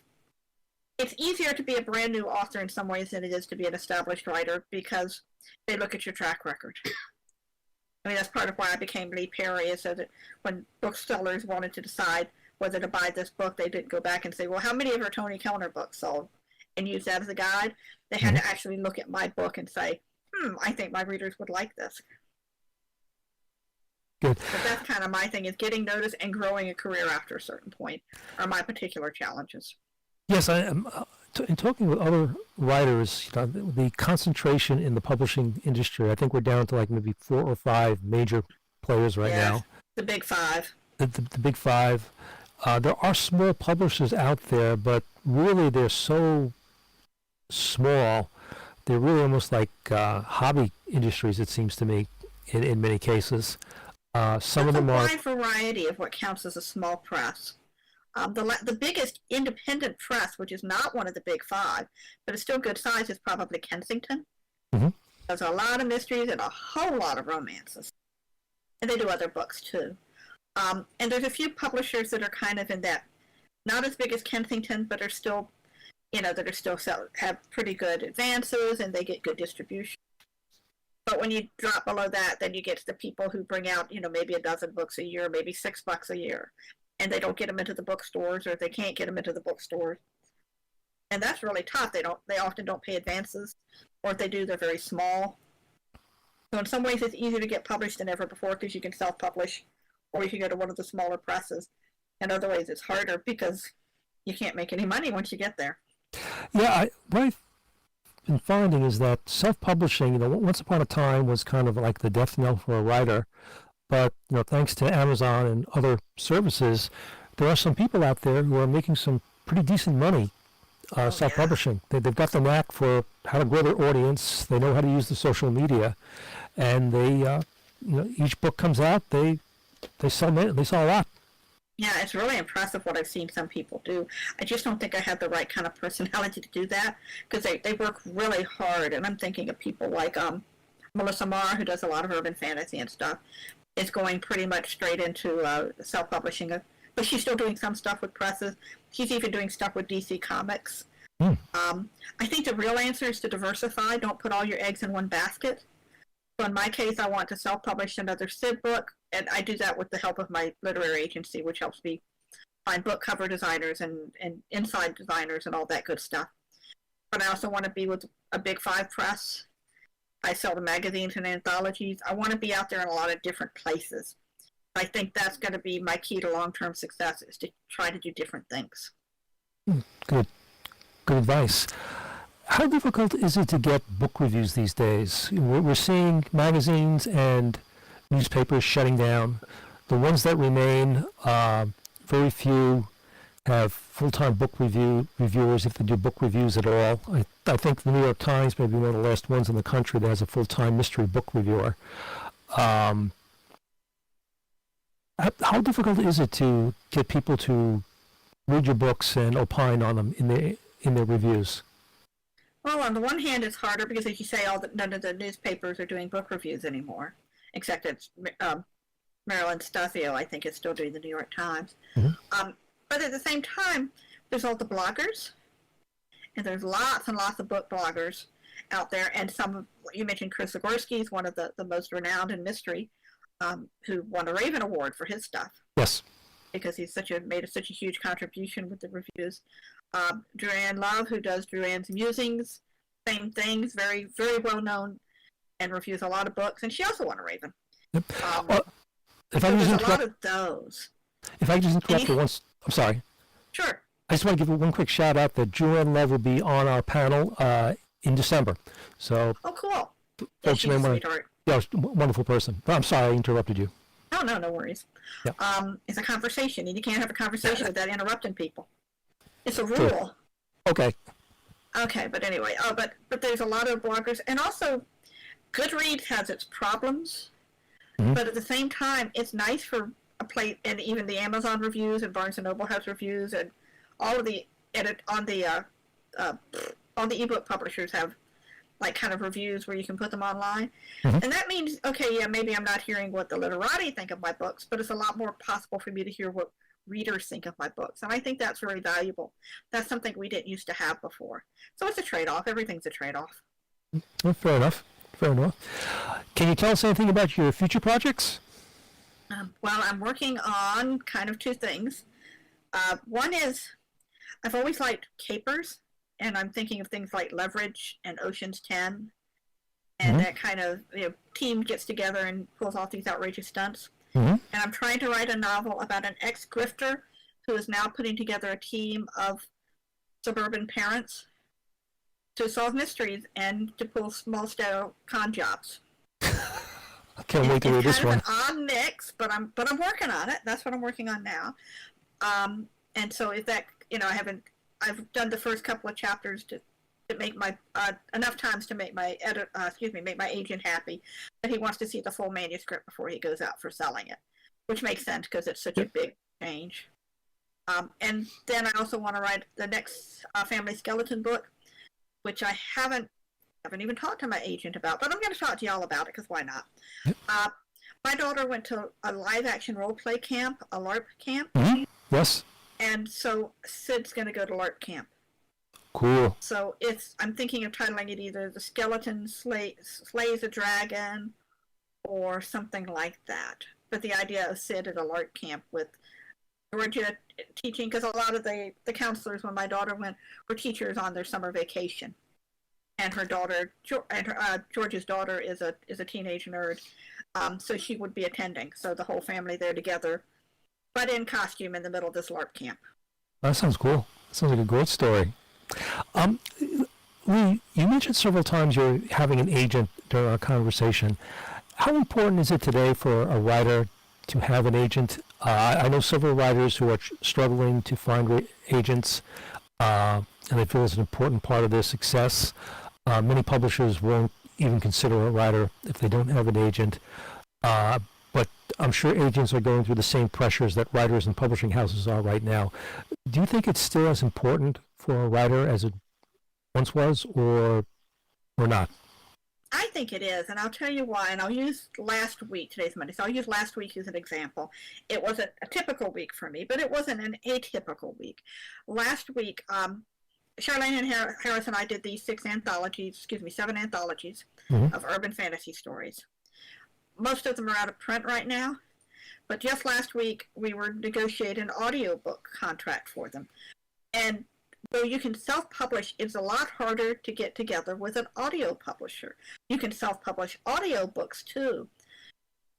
easier to be a brand new author in some ways than it is to be an established writer because they look at your track record. I mean, that's part of why I became Leigh Parry, is so that when booksellers wanted to decide whether to buy this book, they didn't go back and say, well, how many of our Tony Kellner books sold, and use that as a guide. They had to actually look at my book and say, I think my readers would like this. Good. But that's kind of my thing, is getting noticed and growing a career after a certain point are my particular challenges. Yes, I am. In talking with other writers, the concentration in the publishing industry, I think we're down to like maybe 4 or 5 major players right now. The big 5. The big 5. There are small publishers out there, but really they're so small. They're really almost like hobby industries, it seems to me, in many cases. Some of them are... There's a wide variety of what counts as a small press. The biggest independent press, which is not one of the big 5, but it's still good size, is probably Kensington. There's a lot of mysteries and a whole lot of romances. And they do other books, too. And there's a few publishers that are kind of in that, not as big as Kensington, but are still, have pretty good advances, and they get good distribution. But when you drop below that, then you get to the people who bring out, maybe a dozen books a year, maybe 6 bucks a year. And they don't get them into the bookstores, or they can't get them into the bookstores. And that's really tough. They often don't pay advances, or if they do, they're very small. So in some ways, it's easier to get published than ever before because you can self-publish, or you can go to one of the smaller presses. In other ways, it's harder because you can't make any money once you get there. Yeah, what I been finding is that self-publishing, once upon a time was kind of like the death knell for a writer, but thanks to Amazon and other services, there are some people out there who are making some pretty decent money self-publishing. They've got the knack for how to grow their audience. They know how to use the social media, and they, each book comes out, they sell a lot. Yeah, it's really impressive what I've seen some people do. I just don't think I have the right kind of personality to do that, because they work really hard. And I'm thinking of people like Melissa Marr, who does a lot of urban fantasy and stuff, is going pretty much straight into self-publishing. But she's still doing some stuff with presses. She's even doing stuff with DC Comics. I think the real answer is to diversify. Don't put all your eggs in one basket. So in my case, I want to self-publish another Sid book, and I do that with the help of my literary agency, which helps me find book cover designers and inside designers and all that good stuff. But I also want to be with a big 5 press. I sell to magazines and anthologies. I want to be out there in a lot of different places. I think that's going to be my key to long-term success, is to try to do different things. Good advice. How difficult is it to get book reviews these days? We're seeing magazines and newspapers shutting down. The ones that remain, very few have full-time book reviewers, if they do book reviews at all. I think the New York Times may be one of the last ones in the country that has a full-time mystery book reviewer. How difficult is it to get people to read your books and opine on them in their reviews? Well, on the one hand, it's harder because, as you say, none of the newspapers are doing book reviews anymore, except it's Marilyn Stasio, I think, is still doing the New York Times. Mm-hmm. But at the same time, there's all the bloggers, and there's lots and lots of book bloggers out there, and you mentioned Chris Zagorski is one of the most renowned in mystery, who won a Raven Award for his stuff. Yes. Because he's made such a huge contribution with the reviews. Drew Love, who does Drew Musings, same things, very, very well known, and reviews a lot of books, and she also won a Raven. Yep. If I can there's a lot of those. If I can just interrupt you once, I'm sorry. Sure. I just want to give one quick shout out that Drew Love will be on our panel in December. So. Oh, cool. Yeah, she's a sweetheart. Yeah, wonderful person. I'm sorry I interrupted you. Oh, no worries. Yeah. It's a conversation, and you can't have a conversation without interrupting people. It's a rule. Sure. Okay. Okay, but anyway, but there's a lot of bloggers, and also Goodreads has its problems, but at the same time, it's nice for a place, and even the Amazon reviews and Barnes and Noble has reviews, and all of the on the ebook publishers have like kind of reviews where you can put them online, and that means maybe I'm not hearing what the literati think of my books, but it's a lot more possible for me to hear what readers think of my books, and I think that's very valuable. That's something we didn't used to have before. So it's a trade-off. Everything's a trade-off. Well, fair enough. Can you tell us anything about your future projects? Well, I'm working on kind of 2 things. One is I've always liked capers, and I'm thinking of things like Leverage and Ocean's 10, and that kind of team gets together and pulls off these outrageous stunts. And I'm trying to write a novel about an ex-grifter who is now putting together a team of suburban parents to solve mysteries and to pull small-scale con jobs. I can't wait to read this one. It's kind of an odd mix, but I'm working on it. That's what I'm working on now. And so if that, I've done the first couple of chapters to make my enough times to make my make my agent happy, but he wants to see the full manuscript before he goes out for selling it, which makes sense because it's such a big change. And then I also want to write the next family skeleton book, which I haven't even talked to my agent about, but I'm going to talk to y'all about it because why not? My daughter went to a live action role play camp, a LARP camp. Yes. And so Sid's going to go to LARP camp. Cool. So I'm thinking of titling it either The Skeleton Slays a Dragon or something like that. But the idea of Sid at a LARP camp with Georgia teaching, because a lot of the counselors when my daughter went were teachers on their summer vacation. And her daughter, George's daughter is a teenage nerd, so she would be attending. So the whole family there together, but in costume in the middle of this LARP camp. That sounds cool. That sounds like a great story. Leigh, you mentioned several times you're having an agent during our conversation. How important is it today for a writer to have an agent? I know several writers who are struggling to find agents, and they feel it's an important part of their success. Many publishers won't even consider a writer if they don't have an agent. But I'm sure agents are going through the same pressures that writers and publishing houses are right now. Do you think it's still as important for a writer as it once was, or not? I think it is, and I'll tell you why. And I'll use last week. Today's Monday, so I'll use last week as an example. It wasn't a typical week for me, but it wasn't an atypical week. Last week, Charlene and Harris and I did these 7 anthologies of urban fantasy stories. Most of them are out of print right now, but just last week we were negotiating an audiobook contract for them. And though you can self-publish, it's a lot harder to get together with an audio publisher. You can self-publish audiobooks too,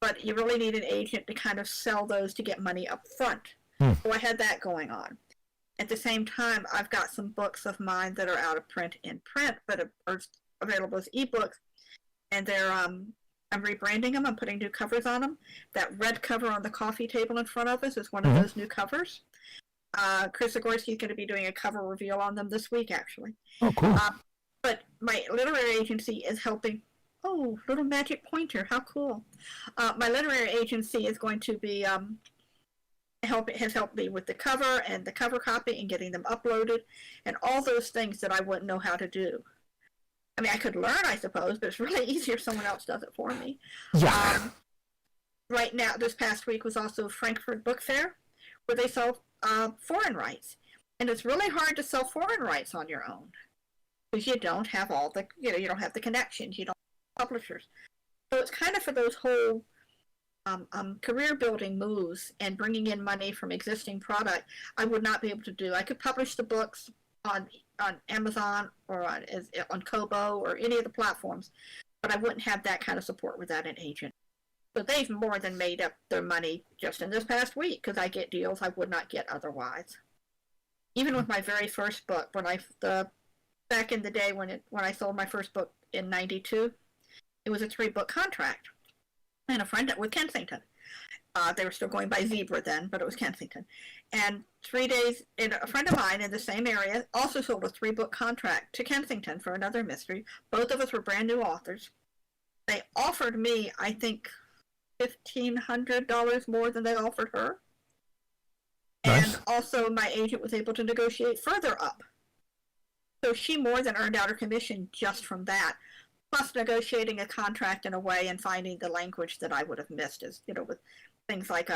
but you really need an agent to kind of sell those to get money up front. So I had that going on. At the same time, I've got some books of mine that are out of print in print, but are available as ebooks, and they're I'm rebranding them. I'm putting new covers on them. That red cover on the coffee table in front of us is one of those new covers. Chris Zagorski is going to be doing a cover reveal on them this week, actually. Oh, cool. But my literary agency is helping. Oh, little magic pointer. How cool. My literary agency is going to be has helped me with the cover and the cover copy and getting them uploaded and all those things that I wouldn't know how to do. I mean, I could learn, I suppose, but it's really easier if someone else does it for me. Yeah. Right now, this past week was also Frankfurt Book Fair, where they sell foreign rights. And it's really hard to sell foreign rights on your own, because you don't have all the, you don't have the connections, you don't have publishers. So it's kind of for those whole career building moves and bringing in money from existing product, I would not be able to do. I could publish the books on Amazon or on Kobo or any of the platforms, but I wouldn't have that kind of support without an agent. So they've more than made up their money just in this past week, because I get deals I would not get otherwise. Even with my very first book, back in the day when I sold my first book in '92, it was a 3-book contract, and a friend with Kensington. They were still going by Zebra then, but it was Kensington. And 3 days, a friend of mine in the same area also sold a 3-book contract to Kensington for another mystery. Both of us were brand new authors. They offered me, I think, $1,500 more than they offered her. Nice. And also my agent was able to negotiate further up. So she more than earned out her commission just from that, plus negotiating a contract in a way and finding the language that I would have missed, as with things like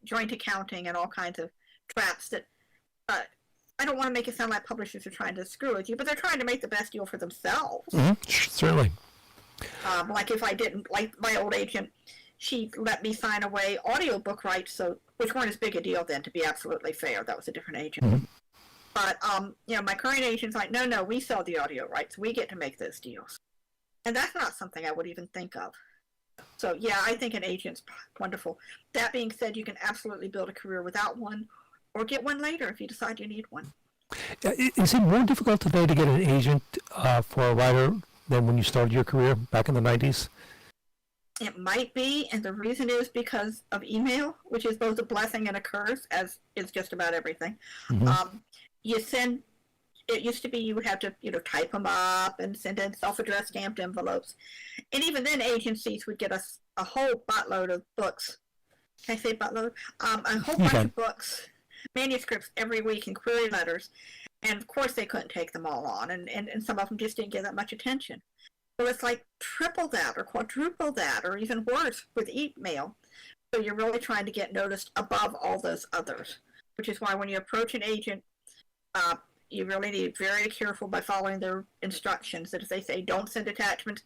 joint accounting and all kinds of traps that I don't want to make it sound like publishers are trying to screw with you, but they're trying to make the best deal for themselves. Certainly. Like if I didn't, like my old agent, she let me sign away audiobook rights, which weren't as big a deal then, to be absolutely fair. That was a different agent. But my current agent's like, no, we sell the audio rights. We get to make those deals. And that's not something I would even think of. So, yeah, I think an agent's wonderful. That being said, you can absolutely build a career without one, or get one later if you decide you need one. Is it more difficult today to get an agent for a writer than when you started your career back in the 90s? It might be, and the reason is because of email, which is both a blessing and a curse, as is just about everything. It used to be you would have to, type them up and send in self-addressed stamped envelopes. And even then, agencies would get us a whole buttload of books. Can I say buttload? A whole bunch of books, manuscripts every week, and query letters. And, of course, they couldn't take them all on, and some of them just didn't get that much attention. So it's like triple that or quadruple that, or even worse with email. So you're really trying to get noticed above all those others, which is why when you approach an agent, you really need to be very careful by following their instructions. That if they say don't send attachments,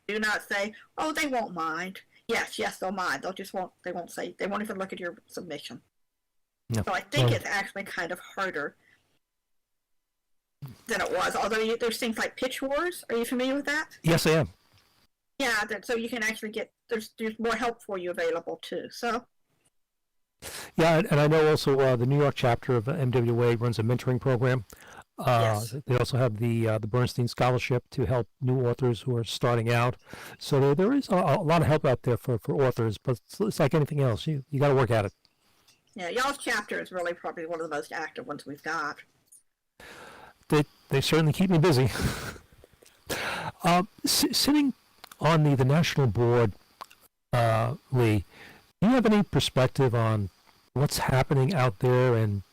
do not say, oh, they won't mind. Yes, they'll mind. They won't even look at your submission. No. So I think it's actually kind of harder than it was. Although there's things like pitch wars. Are you familiar with that? Yes, I am. Yeah, so you can actually get, there's more help for you available too. So. Yeah, and I know also the New York chapter of MWA runs a mentoring program. Yes. They also have the Bernstein Scholarship to help new authors who are starting out. So there is a lot of help out there for authors, but it's like anything else. You got to work at it. Yeah, y'all's chapter is really probably one of the most active ones we've got. They certainly keep me busy. Sitting on the national board, Leigh, do you have any perspective on what's happening out there and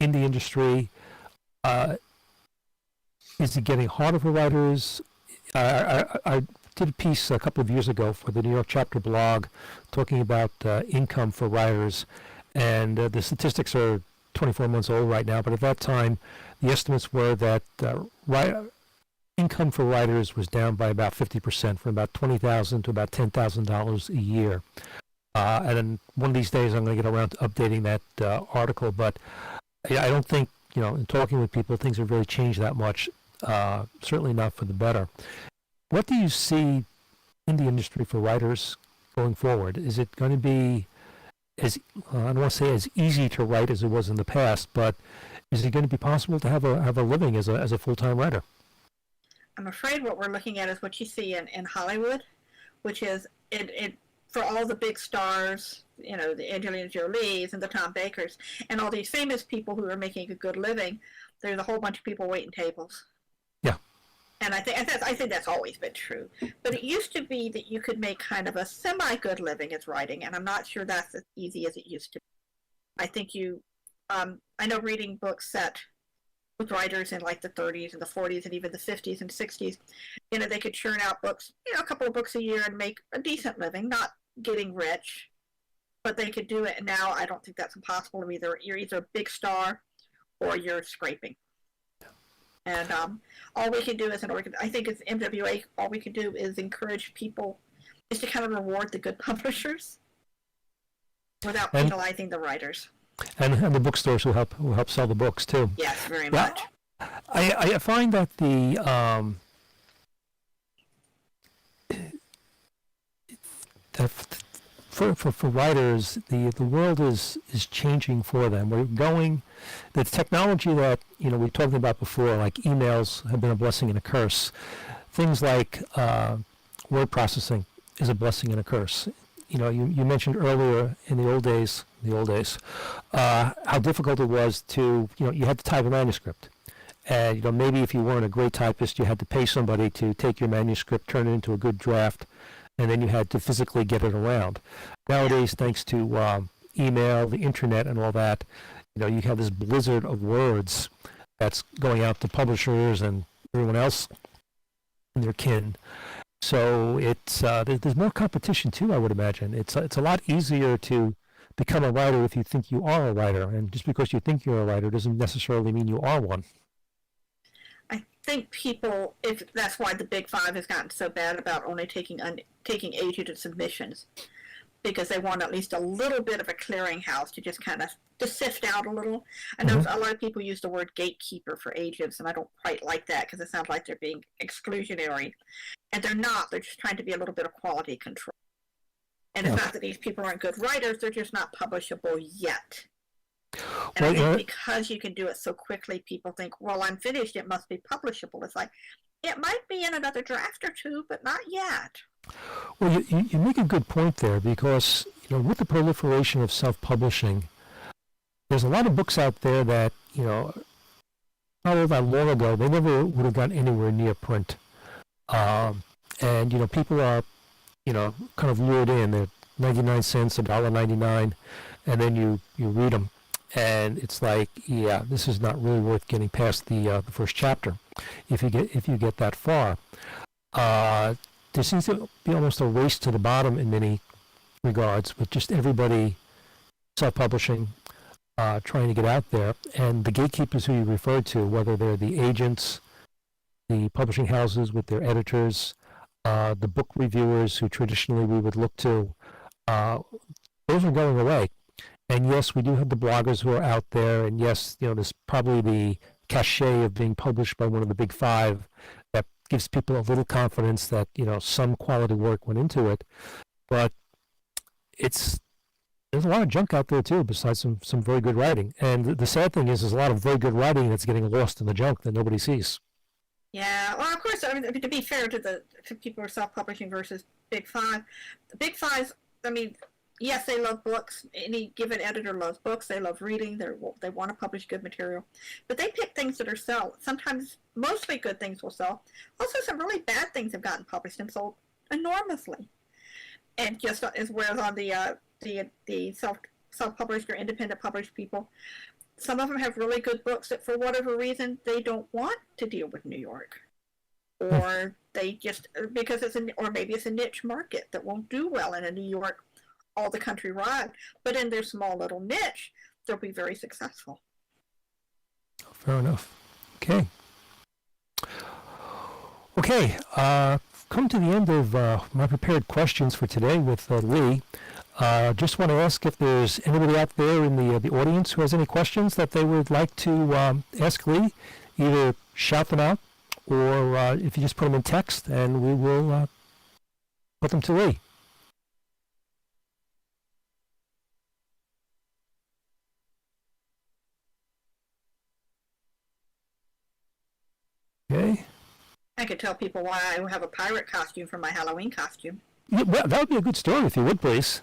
in the industry? Is it getting harder for writers? I did a piece a couple of years ago for the New York chapter blog talking about income for writers, and the statistics are 24 months old right now, but at that time, the estimates were that income for writers was down by about 50%, from about $20,000 to about $10,000 a year. And then one of these days, I'm going to get around to updating that article, but I don't think, in talking with people, things have really changed that much. Certainly not for the better. What do you see in the industry for writers going forward? Is it going to be as, I don't want to say as easy to write as it was in the past, but is it going to be possible to have a living as a full-time writer? I'm afraid what we're looking at is what you see in Hollywood, which is it for all the big stars, the Angelina Jolies and the Tom Bakers and all these famous people who are making a good living. There's a whole bunch of people waiting tables. Yeah. And I think that's always been true. But it used to be that you could make kind of a semi-good living as writing, and I'm not sure that's as easy as it used to be. I think I know reading books set with writers in like the 30s and the 40s and even the 50s and 60s, they could churn out books, a couple of books a year and make a decent living, not getting rich, but they could do it. And now I don't think that's impossible. You're either a big star or you're scraping. And all we can do as I think as MWA, all we can do is encourage people is to kind of reward the good publishers without penalizing the writers. And the bookstores who help sell the books too. Yes, very much. I find that for writers, the world is changing for them. The technology that we talked about before, like emails, have been a blessing and a curse. Things like word processing is a blessing and a curse. You mentioned earlier in the old days, how difficult it was to, you had to type a manuscript. And, maybe if you weren't a great typist, you had to pay somebody to take your manuscript, turn it into a good draft, and then you had to physically get it around. Nowadays, thanks to email, the internet, and all that, you have this blizzard of words that's going out to publishers and everyone else and their kin. So it's there's more competition too, I would imagine. It's a lot easier to become a writer if you think you are a writer, and just because you think you're a writer doesn't necessarily mean you are one. I think people, if that's why the Big Five has gotten so bad about only taking agent submissions, because they want at least a little bit of a clearinghouse to just kind of to sift out a little. I know a lot of people use the word gatekeeper for agents, and I don't quite like that because it sounds like they're being exclusionary. And they're not. They're just trying to be a little bit of quality control. And it's not that these people aren't good writers, they're just not publishable yet. And I think because you can do it so quickly, people think, well, I'm finished, it must be publishable. It's like, it might be in another draft or two, but not yet. Well, you make a good point there, because with the proliferation of self-publishing, there's a lot of books out there that, not all that long ago, they never would have gotten anywhere near print. And people are, kind of lured in. They're 99 cents, $1.99, and then you read them, and it's like, yeah, this is not really worth getting past the first chapter, if you get that far. There seems to be almost a race to the bottom in many regards, with just everybody self-publishing, trying to get out there, and the gatekeepers who you referred to, whether they're the agents, the publishing houses with their editors, the book reviewers who traditionally we would look to, those are going away. And yes, we do have the bloggers who are out there, and yes, there's probably the cachet of being published by one of the Big Five that gives people a little confidence that some quality work went into it. But it's There's a lot of junk out there too, besides some very good writing. And the sad thing is, there's a lot of very good writing that's getting lost in the junk that nobody sees. Yeah, well, of course, I mean, to be fair to people who are self-publishing versus Big Five, the Big Fives, I mean, yes, they love books. Any given editor loves books. They love reading. They want to publish good material, but they pick things that are sell. Sometimes, mostly good things will sell. Also, some really bad things have gotten published and sold enormously. And just as well on the self-published or independent published people, some of them have really good books that for whatever reason they don't want to deal with New York, or they just because or maybe it's a niche market that won't do well in a New York all the country wide, but in their small little niche they'll be very successful. Fair enough. Okay, come to the end of my prepared questions for today with Leigh. Just want to ask if there's anybody out there in the audience who has any questions that they would like to ask Leigh. Either shout them out, or if you just put them in text, and we will put them to Leigh. Okay. I could tell people why I have a pirate costume for my Halloween costume. Yeah, well, that would be a good story if you would, please.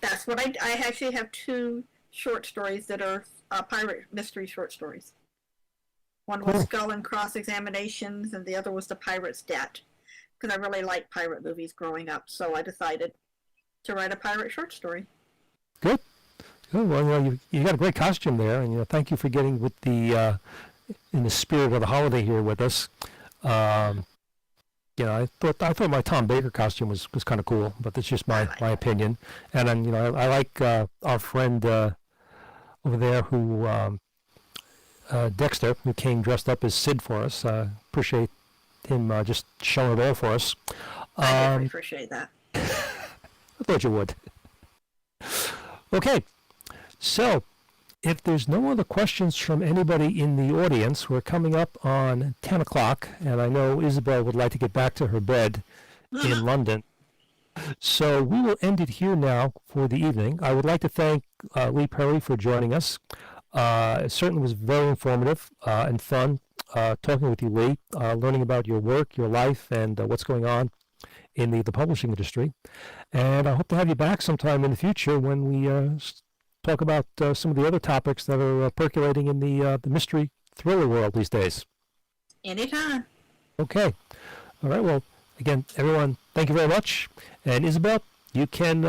That's what I actually have 2 short stories that are pirate mystery short stories. One was Skull and Cross Examinations, and the other was The Pirate's Debt, because I really liked pirate movies growing up, so I decided to write a pirate short story. Good. Well, you got a great costume there, and thank you for getting with the in the spirit of the holiday here with us. I thought my Tom Baker costume was kind of cool, but that's just my opinion. And then I like our friend over there who Dexter, who came dressed up as Sid for us. Appreciate him just showing it all for us. I appreciate that. I thought you would. Okay, so if there's no other questions from anybody in the audience, we're coming up on 10 o'clock, and I know Isabel would like to get back to her bed in London. So we will end it here now for the evening. I would like to thank Leigh Parry for joining us. It certainly was very informative and fun talking with you, Leigh, learning about your work, your life, and what's going on in the publishing industry. And I hope to have you back sometime in the future when we talk about some of the other topics that are percolating in the mystery thriller world these days. Anytime. Okay. All right. Well, again, everyone, thank you very much. And Isabel, you can